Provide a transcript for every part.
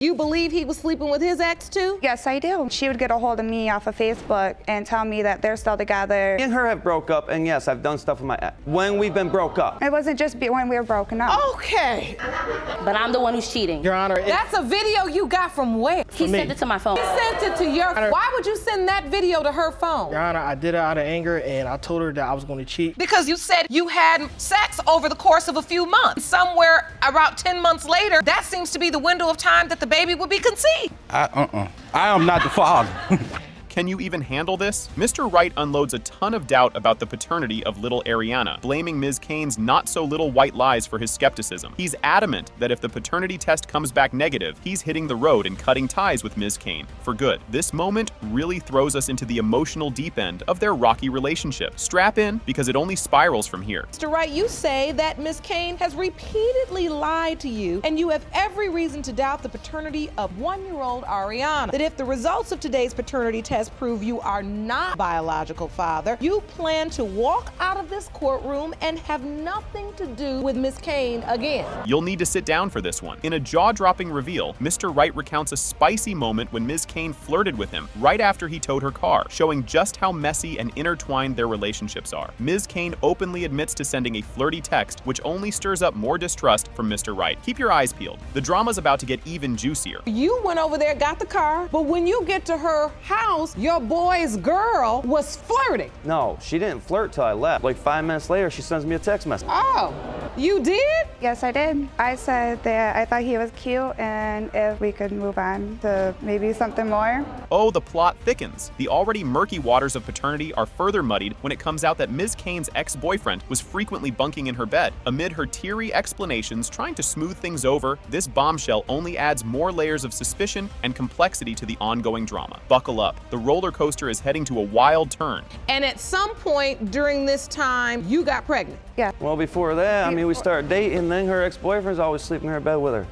You believe he was sleeping with his ex too? Yes, I do. She would get a hold of me off of Facebook and tell me that they're still together. Me and her have broke up, and yes, I've done stuff with my ex when we've been broke up. It wasn't just when we were broken up. Okay. But I'm the one who's cheating. Your Honor, That's a video you got from where? He sent it to my phone. He sent it to your. Why would you send that video to her phone? Your Honor, I did it out of anger, and I told her that I was going to cheat. Because you said you had sex over the course of a few months. Somewhere about 10 months later, that seems to be the window of time that the baby would be conceived. I am not the father. Can you even handle this? Mr. Wright unloads a ton of doubt about the paternity of little Ariana, blaming Ms. Kane's not-so-little white lies for his skepticism. He's adamant that if the paternity test comes back negative, he's hitting the road and cutting ties with Ms. Kane for good. This moment really throws us into the emotional deep end of their rocky relationship. Strap in, because it only spirals from here. Mr. Wright, you say that Ms. Kane has repeatedly lied to you, and you have every reason to doubt the paternity of one-year-old Ariana. That if the results of today's paternity test prove you are not biological father, you plan to walk out of this courtroom and have nothing to do with Ms. Kane again. You'll need to sit down for this one. In a jaw-dropping reveal, Mr. Wright recounts a spicy moment when Ms. Kane flirted with him right after he towed her car, showing just how messy and intertwined their relationships are. Ms. Kane openly admits to sending a flirty text, which only stirs up more distrust from Mr. Wright. Keep your eyes peeled. The drama's about to get even juicier. You went over there, got the car, but when you get to her house, your boy's girl was flirting. No, she didn't flirt till I left. Like 5 minutes later, she sends me a text message. Oh, you did? Yes, I did. I said that I thought he was cute and if we could move on to maybe something more. Oh, the plot thickens. The already murky waters of paternity are further muddied when it comes out that Ms. Kane's ex-boyfriend was frequently bunking in her bed. Amid her teary explanations trying to smooth things over, this bombshell only adds more layers of suspicion and complexity to the ongoing drama. Buckle up. The roller coaster is heading to a wild turn. And at some point during this time, you got pregnant. Yeah. Well, before that, I mean, we started dating, then her ex-boyfriend's always sleeping in her bed with her.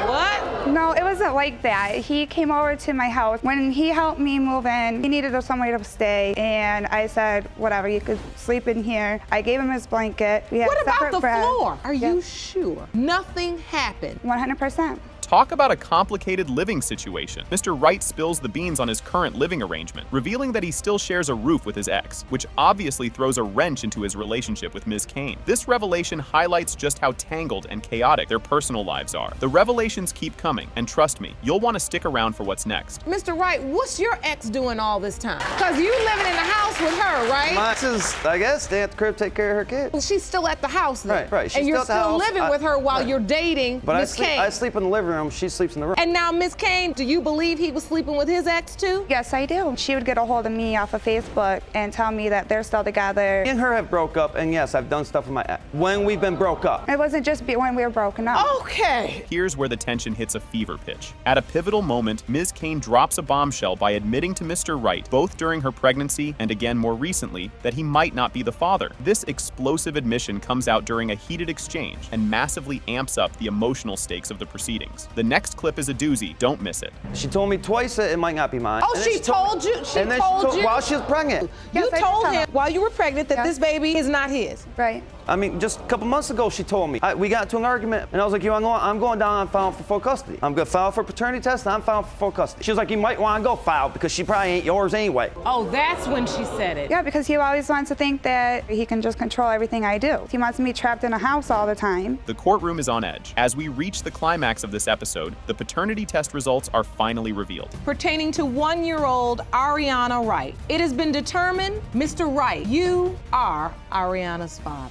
What? No, it wasn't like that. He came over to my house. When he helped me move in, he needed somewhere to stay. And I said, whatever, you could sleep in here. I gave him his blanket. We had What about separate the beds. floor? Are Yeah. you sure? Nothing happened. 100%. Talk about a complicated living situation. Mr. Wright spills the beans on his current living arrangement, revealing that he still shares a roof with his ex, which obviously throws a wrench into his relationship with Ms. Kane. This revelation highlights just how tangled and chaotic their personal lives are. The revelations keep coming, and trust me, you'll want to stick around for what's next. Mr. Wright, what's your ex doing all this time? Because you living in the house with her, right? My ex is, I guess, stay at the crib, take care of her kid. Well, she's still at the house then. Right. She's and you're still at the house. living with her while Right. you're dating But Ms. Kane. I sleep in the living room, she sleeps in the room. And now, Ms. Kane, do you believe he was sleeping with his ex too? Yes, I do. She would get a hold of me off of Facebook and tell me that they're still together. Me and her have broke up, and yes, I've done stuff with my ex when we've been broke up. It wasn't just when we were broken up. Okay. Here's where the tension hits a fever pitch. At a pivotal moment, Ms. Kane drops a bombshell by admitting to Mr. Wright, both during her pregnancy and again more recently, that he might not be the father. This explosive admission comes out during a heated exchange and massively amps up the emotional stakes of the proceedings. The next clip is a doozy. Don't miss it. She told me twice that it might not be mine. Oh, And then she told you? She and then told you? while she was pregnant. You Yes, I did told tell him her. while you were pregnant that Yeah. this baby is not his. Right. I mean, just a couple months ago, she told me. We got into an argument, and I was like, I'm going down and filing for full custody. I'm going to file for paternity test, and I'm filing for full custody. She was like, you might want to go file, because she probably ain't yours anyway. Oh, that's when she said it. Yeah, because he always wants to think that he can just control everything I do. He wants me trapped in a house all the time. The courtroom is on edge. As we reach the climax of this episode, the paternity test results are finally revealed. Pertaining to one-year-old Ariana Wright, it has been determined, Mr. Wright, you are Ariana's father.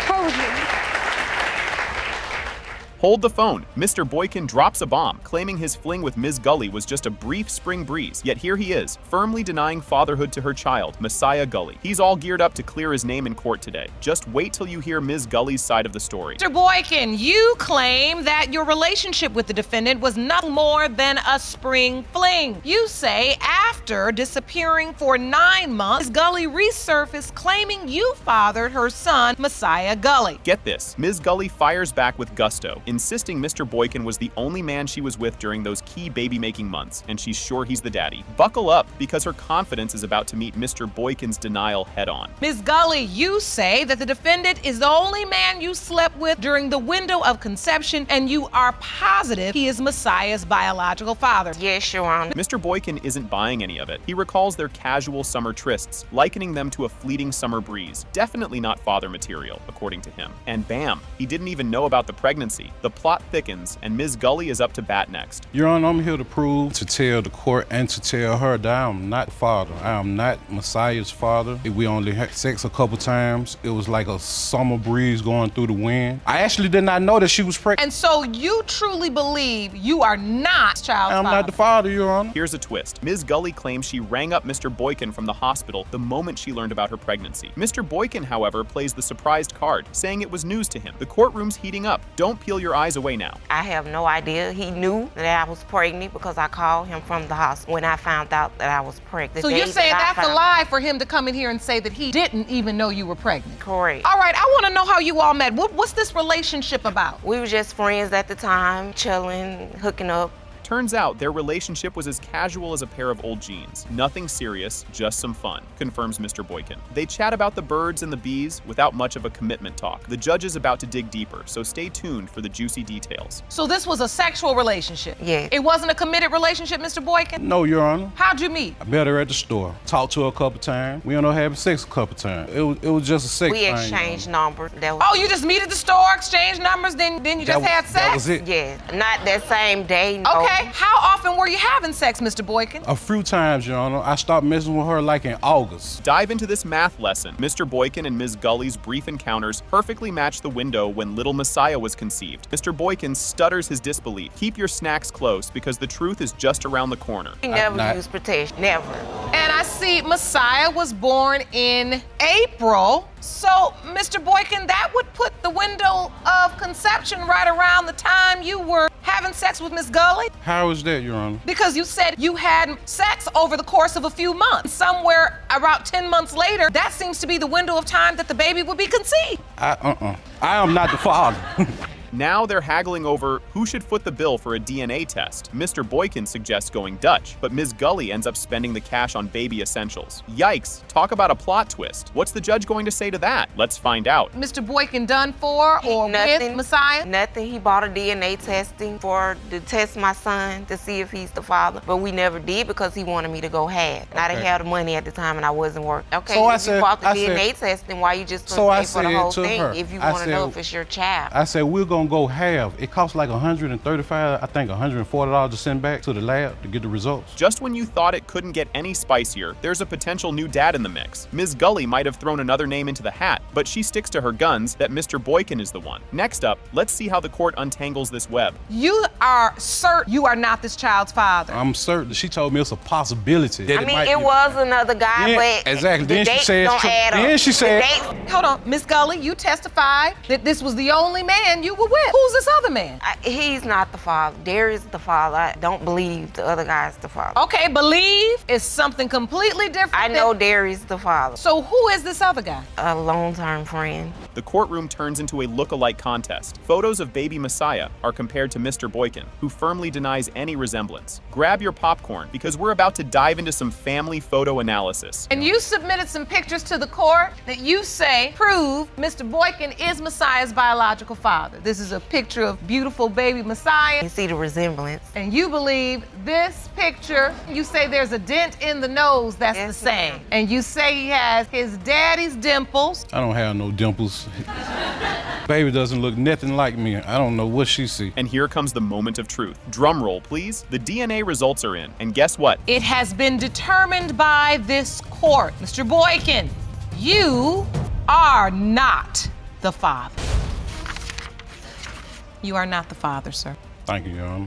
Told you. Hold the phone. Mr. Boykin drops a bomb, claiming his fling with Ms. Gully was just a brief spring breeze. Yet here he is, firmly denying fatherhood to her child, Messiah Gully. He's all geared up to clear his name in court today. Just wait till you hear Ms. Gully's side of the story. Mr. Boykin, you claim that your relationship with the defendant was nothing more than a spring fling. You say after disappearing for 9 months, Ms. Gully resurfaced claiming you fathered her son, Messiah Gully. Get this, Ms. Gully fires back with gusto, insisting Mr. Boykin was the only man she was with during those key baby-making months, and she's sure he's the daddy. Buckle up, because her confidence is about to meet Mr. Boykin's denial head-on. Ms. Gully, you say that the defendant is the only man you slept with during the window of conception, and you are positive he is Messiah's biological father. Yes, Your Honor. Mr. Boykin isn't buying any of it. He recalls their casual summer trysts, likening them to a fleeting summer breeze. Definitely not father material, according to him. And bam, he didn't even know about the pregnancy. The plot thickens, and Ms. Gully is up to bat next. Your Honor, I'm here to prove, to tell the court and to tell her that I am not the father. I am not Messiah's father. We only had sex a couple times. It was like a summer breeze going through the wind. I actually did not know that she was pregnant. And so you truly believe you are not child's I'm father? not the father, Your Honor. Here's a twist. Ms. Gully claims she rang up Mr. Boykin from the hospital the moment she learned about her pregnancy. Mr. Boykin, however, plays the surprised card, saying it was news to him. The courtroom's heating up. Don't peel your eyes away now. I have no idea. He knew that I was pregnant because I called him from the hospital when I found out that I was pregnant. So you're saying that's a lie for him to come in here and say that he didn't even know you were pregnant? Correct. All right, I want to know how you all met. What's this relationship about? We were just friends at the time, chilling, hooking up. Turns out their relationship was as casual as a pair of old jeans. Nothing serious, just some fun, confirms Mr. Boykin. They chat about the birds and the bees without much of a commitment talk. The judge is about to dig deeper, so stay tuned for the juicy details. So this was a sexual relationship? Yes. It wasn't a committed relationship, Mr. Boykin? No, Your Honor. How'd you meet? I met her at the store. Talked to her a couple times. We ended up having sex a couple times. It was just a sex We thing, exchanged numbers. Oh, you just meet at the store, exchange numbers, then you just had sex? That was it. Yeah, not that same day. No. Okay, how often were you having sex, Mr. Boykin? A few times, Your Honor. I stopped messing with her like in August. Dive into this math lesson. Mr. Boykin and Ms. Gully's brief encounters perfectly match the window when little Messiah was conceived. Mr. Boykin stutters his disbelief. Keep your snacks close, because the truth is just around the corner. He never used protection, never. And I see Messiah was born in April. So, Mr. Boykin, that would put the window of conception right around the time you were having sex with Miss Gully? How is that, Your Honor? Because you said you had sex over the course of a few months. Somewhere about 10 months later, that seems to be the window of time that the baby would be conceived. I am not the father. Now they're haggling over who should foot the bill for a DNA test. Mr. Boykin suggests going Dutch, but Ms. Gully ends up spending the cash on baby essentials. Yikes, talk about a plot twist. What's the judge going to say to that? Let's find out. Mr. Boykin done for or with Messiah? Nothing. He bought a DNA testing to test my son to see if he's the father, but we never did because he wanted me to go half. And I didn't have the money at the time and I wasn't working. Okay, so if you bought the DNA testing, why you just couldn't pay for the whole thing if you want to know if it's your child? I said, we're going to go half. It costs like $135, I think $140 to send back to the lab to get the results. Just when you thought it couldn't get any spicier, there's a potential new dad in the mix. Ms. Gully might have thrown another name into the hat, but she sticks to her guns that Mr. Boykin is the one. Next up, let's see how the court untangles this web. You are certain you are not this child's father? I'm certain. She told me it's a possibility. That I mean, it was another guy, but exactly. the dates don't add up. Then she said, hold on, Miss Gully, you testified that this was the only man you were with. Who's this other man? He's not the father. Darius is the father. I don't believe the other guy's the father. Okay, believe is something completely different. I know Darius is the father. So who is this other guy? A long-term friend. The courtroom turns into a look-alike contest. Photos of baby Messiah are compared to Mr. Boykin, who firmly denies any resemblance. Grab your popcorn, because we're about to dive into some family photo analysis. And you submitted some pictures to the court that you say prove Mr. Boykin is Messiah's biological father. This is a picture of beautiful baby Messiah. You see the resemblance. And you believe this picture, you say there's a dent in the nose that's the same. And you say he has his daddy's dimples. I don't have no dimples. Baby doesn't look nothing like me. I don't know what she see. And here comes the moment of truth. Drum roll, please. The DNA results are in, and guess what? It has been determined by this court. Mr. Boykin, you are not the father. You are not the father, sir. Thank you, Your Honor.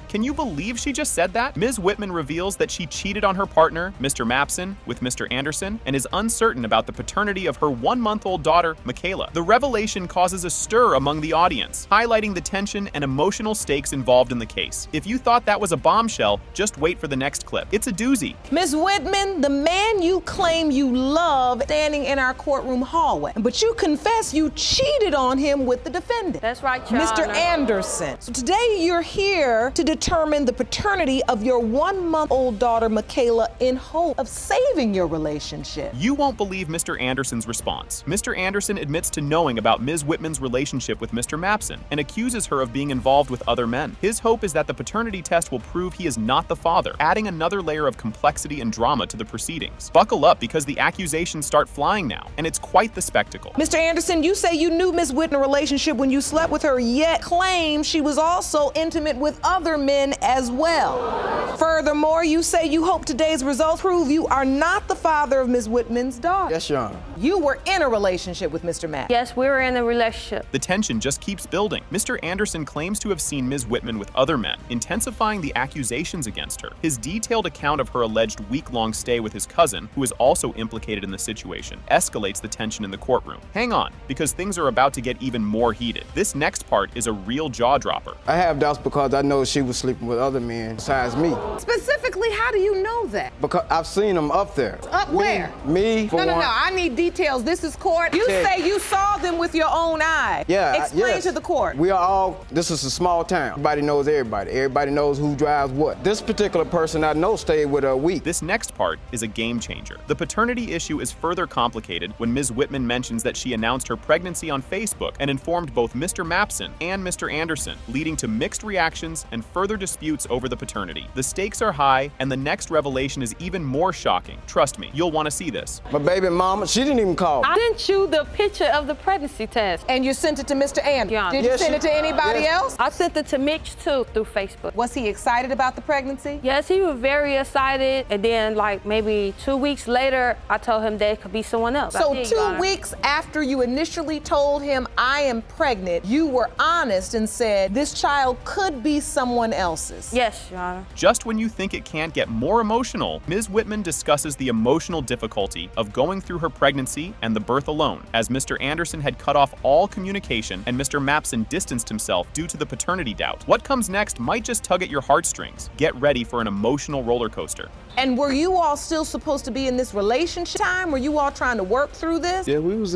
Can you believe she just said that? Ms. Whitman reveals that she cheated on her partner, Mr. Mapson, with Mr. Anderson, and is uncertain about the paternity of her 1-month-old daughter, Michaela. The revelation causes a stir among the audience, highlighting the tension and emotional stakes involved in the case. If you thought that was a bombshell, just wait for the next clip. It's a doozy. Ms. Whitman, the man you claim you love standing in our courtroom hallway, but you confess you cheated on him with the defendant. That's right, Your Mr. Honor. Anderson. So today you're here to determine the paternity of your 1-month-old daughter, Michaela, in hope of saving your relationship. You won't believe Mr. Anderson's response. Mr. Anderson admits to knowing about Ms. Whitman's relationship with Mr. Mapson and accuses her of being involved with other men. His hope is that the paternity test will prove he is not the father, adding another layer of complexity and drama to the proceedings. Buckle up because the accusations start flying now, and it's quite the spectacle. Mr. Anderson, you say you knew Ms. Whitman's relationship when you slept with her, yet claim she was also intimate with other men as well. Furthermore, you say you hope today's results prove you are not the father of Ms. Whitman's daughter. Yes, Your Honor. You were in a relationship with Mr. Mapp. Yes, we were in a relationship. The tension just keeps building. Mr. Anderson claims to have seen Ms. Whitman with other men, intensifying the accusations against her. His detailed account of her alleged week-long stay with his cousin, who is also implicated in the situation, escalates the tension in the courtroom. Hang on, because things are about to get even more heated. This next part is a real jaw-dropper. I have doubts because I know she was sleeping with other men besides me. Specifically, how do you know that? Because I've seen them up there. Up where? Me, for No, one. I need details. This is court. You Okay. say you saw them with your own eye. Yeah. Explain yes. to the court. We are all, this is a small town. Everybody knows everybody. Everybody knows who drives what. This particular person I know stayed with her a week. This next part is a game changer. The paternity issue is further complicated when Ms. Whitman mentions that she announced her pregnancy on Facebook and informed both Mr. Mapson and Mr. Anderson, leading to mixed reactions and further disputes over the paternity. The stakes are high, and the next revelation is even more shocking. Trust me, you'll want to see this. My baby mama, she didn't even call. I sent you the picture of the pregnancy test. And you sent it to Mr. Anderson. Yeah. Did you Yes, send it to anybody yes. else? I sent it to Mitch too through Facebook. Was he excited about the pregnancy? Yes, he was very excited. And then like maybe 2 weeks later, I told him that it could be someone else. So I did, Your 2 Honor. weeks after you initially told him, I am pregnant, you were honest and said, this child could be someone else's. Yes, Your Honor. Just when you think it can't get more emotional, Ms. Whitman discusses the emotional difficulty of going through her pregnancy and the birth alone, as Mr. Anderson had cut off all communication and Mr. Mapson distanced himself due to the paternity doubt. What comes next might just tug at your heartstrings. Get ready for an emotional roller coaster. And were you all still supposed to be in this relationship time? Were you all trying to work through this? Yeah, we was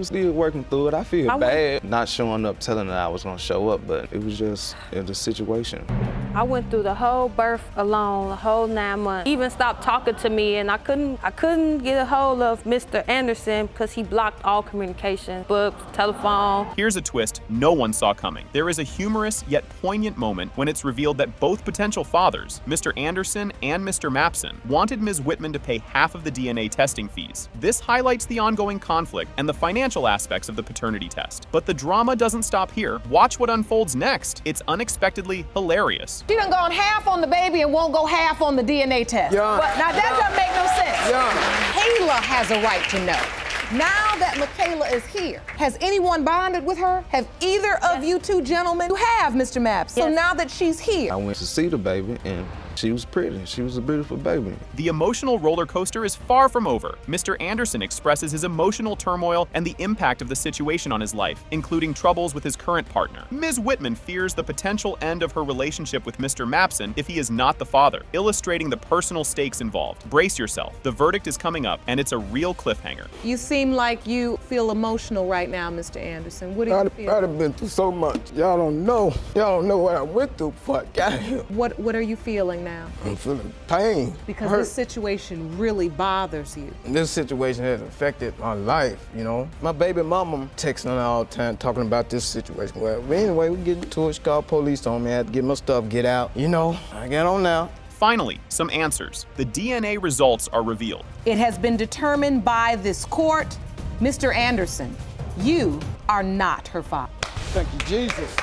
still working through it. I feel bad not showing up, telling her I was gonna show up, but it was just the situation. I went through the whole birth alone, the whole 9 months. He even stopped talking to me, and I couldn't get a hold of Mr. Anderson because he blocked all communication, books, telephone. Here's a twist no one saw coming. There is a humorous yet poignant moment when it's revealed that both potential fathers, Mr. Anderson and Mr. Mapson, wanted Ms. Whitman to pay half of the DNA testing fees. This highlights the ongoing conflict and the financial aspects of the paternity test. But the drama doesn't stop here. Watch what unfolds next. It's unexpectedly hilarious. She done gone half on the baby and won't go half on the DNA test. Your Honor. But now that doesn't make no sense. Your Honor. Michaela has a right to know. Now that Michaela is here, has anyone bonded with her? Have either of you two gentlemen? You have, Mr. Mapps. So Yes. now that she's here, I went to see the baby and she was pretty. She was a beautiful baby. The emotional roller coaster is far from over. Mr. Anderson expresses his emotional turmoil and the impact of the situation on his life, including troubles with his current partner. Ms. Whitman fears the potential end of her relationship with Mr. Mapson if he is not the father, illustrating the personal stakes involved. Brace yourself. The verdict is coming up, and it's a real cliffhanger. you seem like you feel emotional right now, Mr. Anderson. What do you feel? I'd have been through so much. Y'all don't know. Y'all don't know what I went through before I got here. What are you feeling now? I'm feeling pain. Because hurt. this situation really bothers you. This situation has affected my life, you know. My baby mama texting her all the time talking about this situation. Well, anyway, we get into it. She called police on me. I had to get my stuff, get out. You know, I got on now. Finally, some answers. The DNA results are revealed. It has been determined by this court, Mr. Anderson, you are not her father. Thank you, Jesus.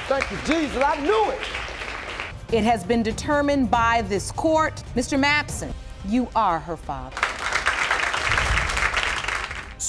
Thank you, Jesus. I knew it. It has been determined by this court, Mr. Mapson, you are her father.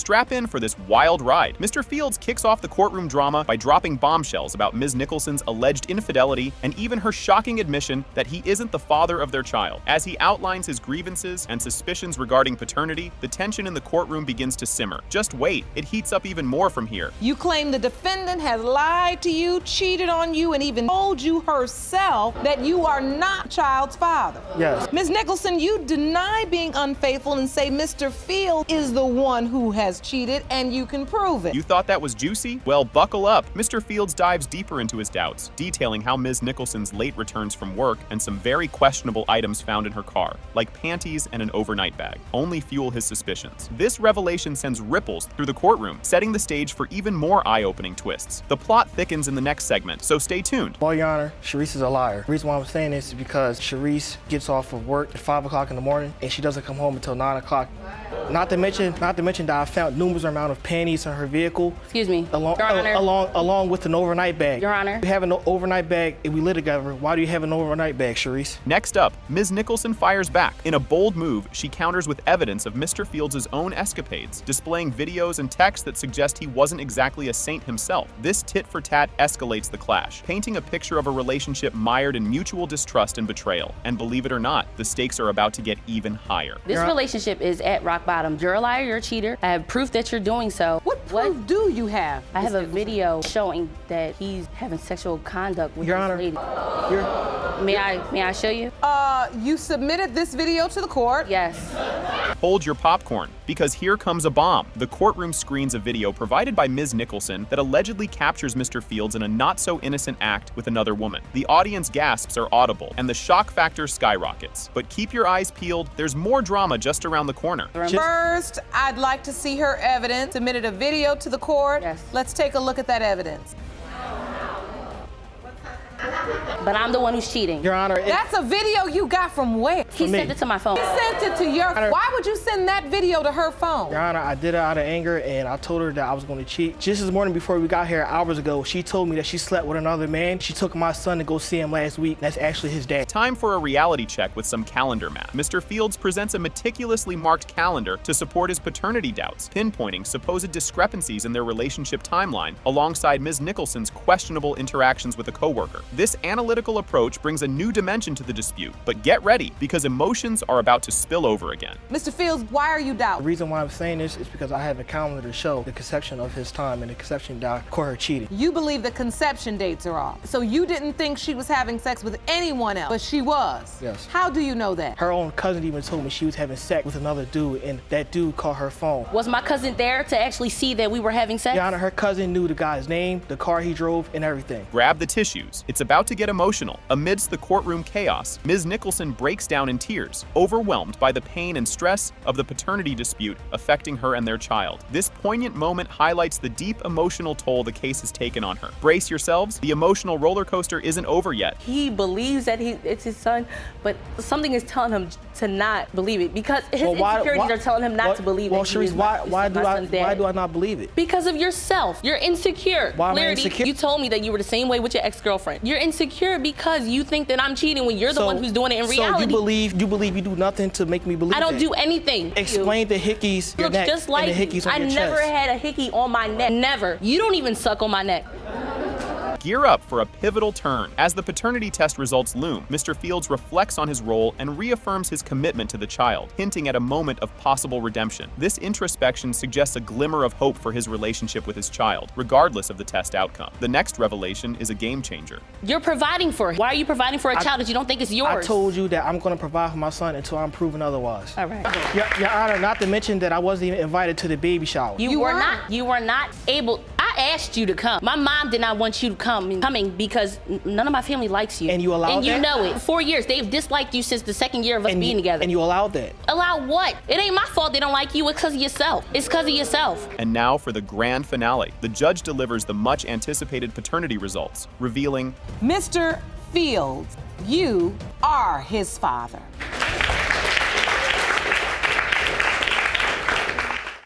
Strap in for this wild ride. Mr. Fields kicks off the courtroom drama by dropping bombshells about Ms. Nicholson's alleged infidelity and even her shocking admission that he isn't the father of their child. As he outlines his grievances and suspicions regarding paternity, the tension in the courtroom begins to simmer. Just wait, it heats up even more from here. You claim the defendant has lied to you, cheated on you, and even told you herself that you are not child's father. Yes. Ms. Nicholson, you deny being unfaithful and say Mr. Fields is the one who has cheated and you can prove it. You thought that was juicy? Well, buckle up. Mr. Fields dives deeper into his doubts, detailing how Ms. Nicholson's late returns from work and some very questionable items found in her car, like panties and an overnight bag, only fuel his suspicions. This revelation sends ripples through the courtroom, setting the stage for even more eye-opening twists. The plot thickens in the next segment, so stay tuned. Well, Your Honor, Sharice is a liar. The reason why I'm saying this is because Sharice gets off of work at 5 o'clock in the morning and she doesn't come home until 9 o'clock. Not to mention that I found numerous amount of panties in her vehicle. Excuse me, Your Honor. Along with an overnight bag. Your Honor. You have an overnight bag and we live together. Why do you have an overnight bag, Sharice? Next up, Ms. Nicholson fires back. In a bold move, she counters with evidence of Mr. Fields' own escapades, displaying videos and texts that suggest he wasn't exactly a saint himself. This tit-for-tat escalates the clash, painting a picture of a relationship mired in mutual distrust and betrayal. And believe it or not, the stakes are about to get even higher. This relationship is at rock bottom. You're a liar, you're a cheater. I have proof that you're doing so. What proof do you have? I have a video showing that he's having sexual conduct with Your this Honor. lady. May I show you? You submitted this video to the court. Yes. Hold your popcorn, because here comes a bomb. The courtroom screens a video provided by Ms. Nicholson that allegedly captures Mr. Fields in a not-so-innocent act with another woman. The audience gasps are audible, and the shock factor skyrockets. But keep your eyes peeled, there's more drama just around the corner. First, I'd like to see her evidence. Submitted a video to the court. Yes. Let's take a look at that evidence. But I'm the one who's cheating. Your Honor. That's a video you got from where? He sent it to my phone. He sent it to your phone. Why would you send that video to her phone? Your Honor, I did it out of anger and I told her that I was going to cheat. Just this morning before we got here hours ago, she told me that she slept with another man. She took my son to go see him last week. That's actually his dad. Time for a reality check with some calendar math. Mr. Fields presents a meticulously marked calendar to support his paternity doubts, pinpointing supposed discrepancies in their relationship timeline alongside Ms. Nicholson's questionable interactions with a coworker. This analytical approach brings a new dimension to the dispute, but get ready because emotions are about to spill over again. Mr. Fields, why are you The doubting? reason why I'm saying this is because I have a calendar to show the conception of his time and the conception that I caught her cheating. You believe the conception dates are off. So you didn't think she was having sex with anyone else, but she was. Yes. How do you know that? Her own cousin even told me she was having sex with another dude and that dude called her phone. Was my cousin there to actually see that we were having sex? Your Honor, her cousin knew the guy's name, the car he drove, and everything. Grab the tissues. It's about to get emotional. Amidst the courtroom chaos, Ms. Nicholson breaks down in tears, overwhelmed by the pain and stress of the paternity dispute affecting her and their child. This poignant moment highlights the deep emotional toll the case has taken on her. Brace yourselves, the emotional roller coaster isn't over yet. He believes that it's his son, but something is telling him to not believe it because his insecurities are telling him not to believe it. Well, Sharice, why do I not believe it? Because of yourself. You're insecure. Why am I Clarity, insecure? you told me that you were the same way with your ex-girlfriend. You're insecure because you think that I'm cheating when you're the one who's doing it in reality. So you believe you do nothing to make me believe I don't that. do anything. Explain the hickeys, your Looks neck, just like and the hickeys on I your never chest. had a hickey on my neck. Never. You don't even suck on my neck. Gear up for a pivotal turn. As the paternity test results loom, Mr. Fields reflects on his role and reaffirms his commitment to the child, hinting at a moment of possible redemption. This introspection suggests a glimmer of hope for his relationship with his child, regardless of the test outcome. The next revelation is a game changer. You're providing for it. Why are you providing for a child that you don't think is yours? I told you that I'm going to provide for my son until I'm proven otherwise. All right. Your Honor, not to mention that I wasn't even invited to the baby shower. You were not. You were not able. I asked you to come. My mom did not want you to coming because none of my family likes you. And you allowed that? And you that? know it. 4 years. They've disliked you since the second year of us being together. And you allowed that? Allow what? It ain't my fault they don't like you. It's because of yourself. It's because of yourself. And now for the grand finale. The judge delivers the much anticipated paternity results, revealing, Mr. Fields, you are his father.